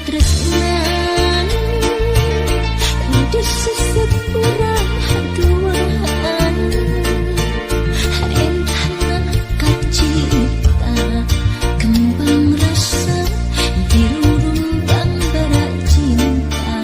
tresnan disesep urang duaan entah kacita kembang rasa dirurumbang bara cinta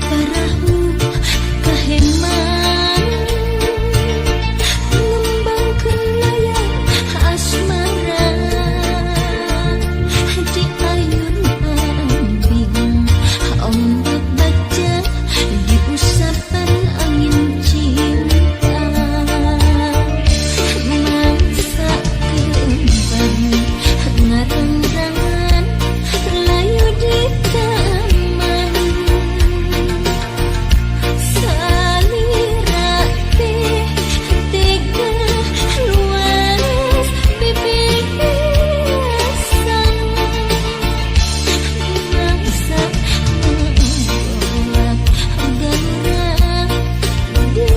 parahu kaheman ngembangkeun layang asmara di ayun ambing ombak baca di usapan angin cinta mangsa kembang ngarang-rangan layu di taman salira teh tega luas bibiasan mangsa menggolak gairah di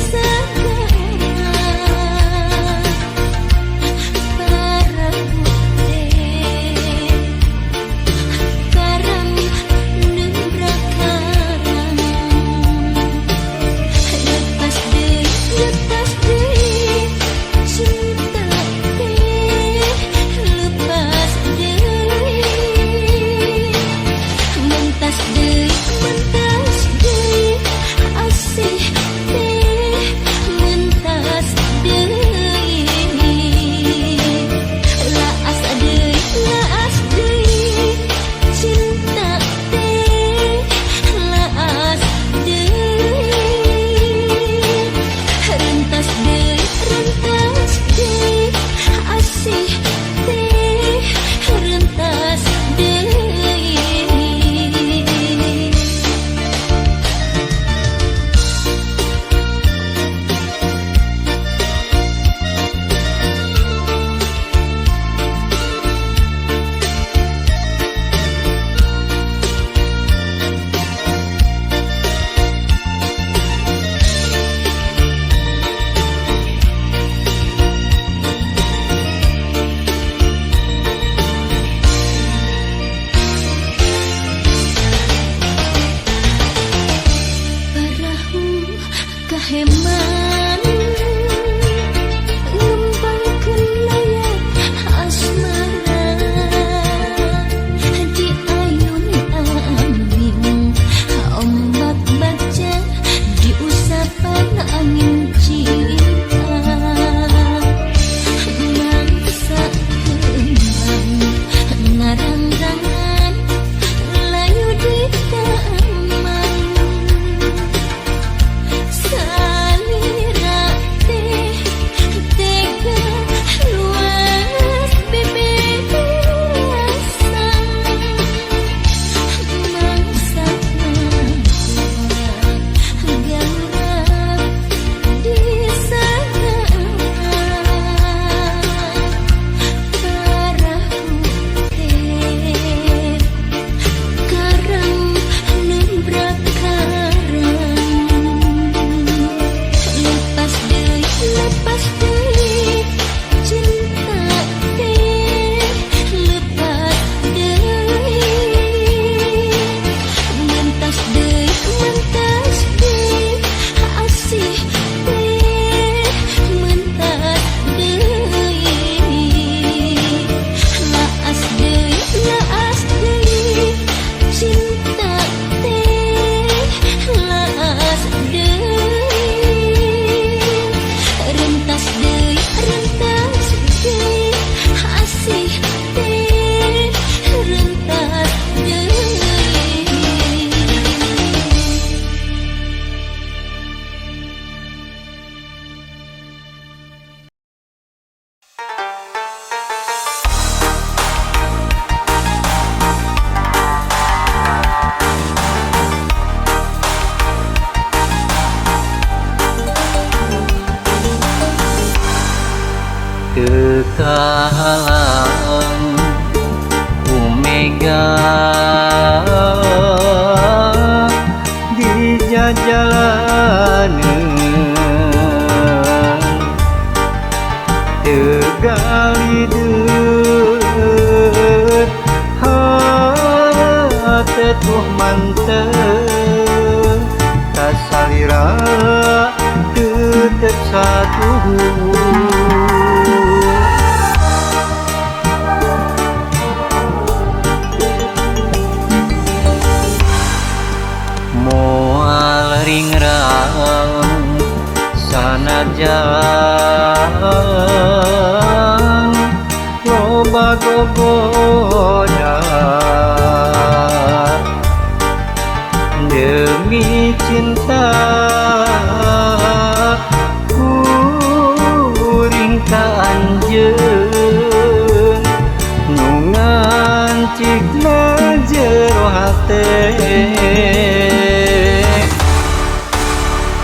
sagara para putih karang nembrak karang lepas deui cinta teh lepas deui mentas deui asih teh mentas deui laas deui cinta teh laas deui rentas deui asih teh rentas deui parahu kaheman ngembangkeun layang asmara di ayun ambing ombak baca di usapan angin cinta mangsa kembang ngarang-rangan layu di taman salira teh tega luas bibiasan mangsa menggolak gairah di sagara para putih karang nembrak karang lepas deui cinta teh lepas deui mentas deui asih teh mentas deui laas deui cinta teh laas deui rentas deui asih teh rentas deui kekahalang Omega di satu moal ringrang sanajan loba gogoda demi cinta kuring ka anjeun nu ngancikna jero hate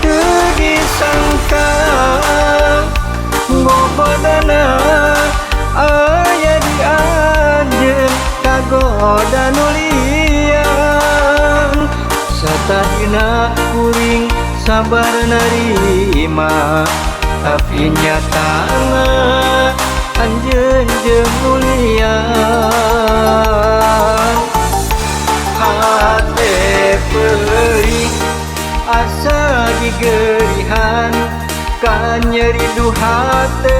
teu disangka bobodana aya di anjeun kagoda nu liar satahina kuring sabar narima tapi nyatana anjeun jeung mulian hate perih asa digerihan ka nyeri du hate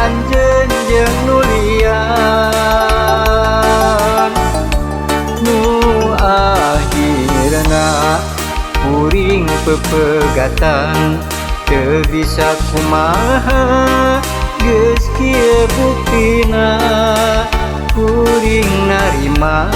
anjeun jeung nulian nu akhirna kuring pepegatan teu bisa kumaha geus kieu buktina kuring narima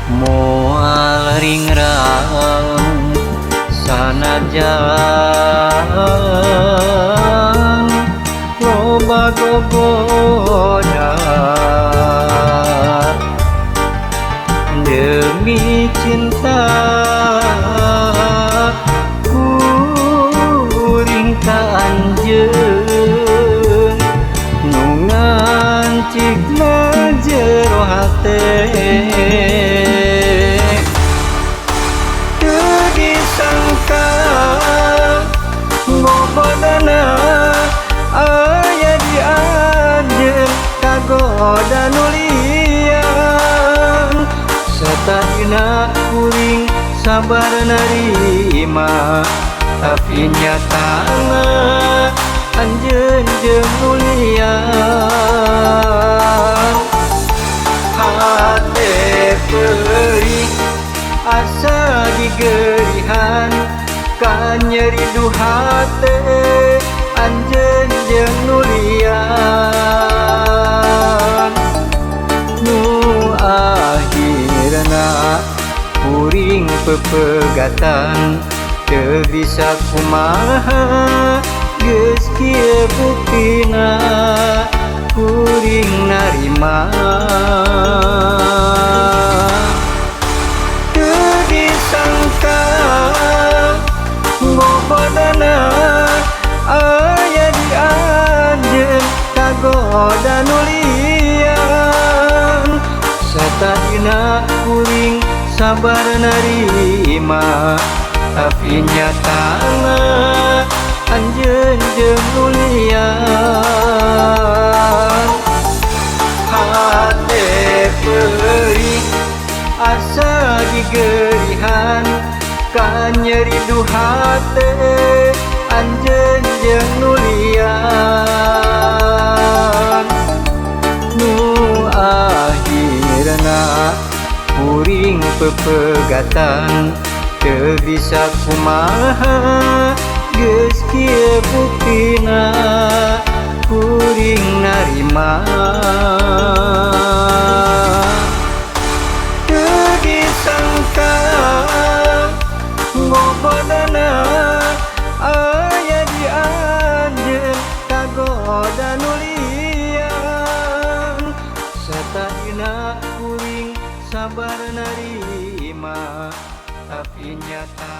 moal ringrang sanajan loba gogoda demi cinta kuring ka anjeun nu ngancikna jero hate bobodana aya di anjeun kagoda nu liar satahina kuring sabar narima tapi nyatana anjeun jeung mulian hate perih asa digerihan ka nyeri du hate anjeun jeung nulian nu akhirna kuring pepegatan teu bisa kumaha geus kieu buktina kuring narima teu disangka bobodana aya di anjeun kagoda nu liar satahina kuring sabar narima tapi nyatana anjeun jeung mulian hate perih asa digerihan ka nyeri du hate anjeun jeung nulian nu akhirna kuring pepegatan teu bisa kumaha geus kieu buktina kuring narima teu disangka sabar nerima tapi nyata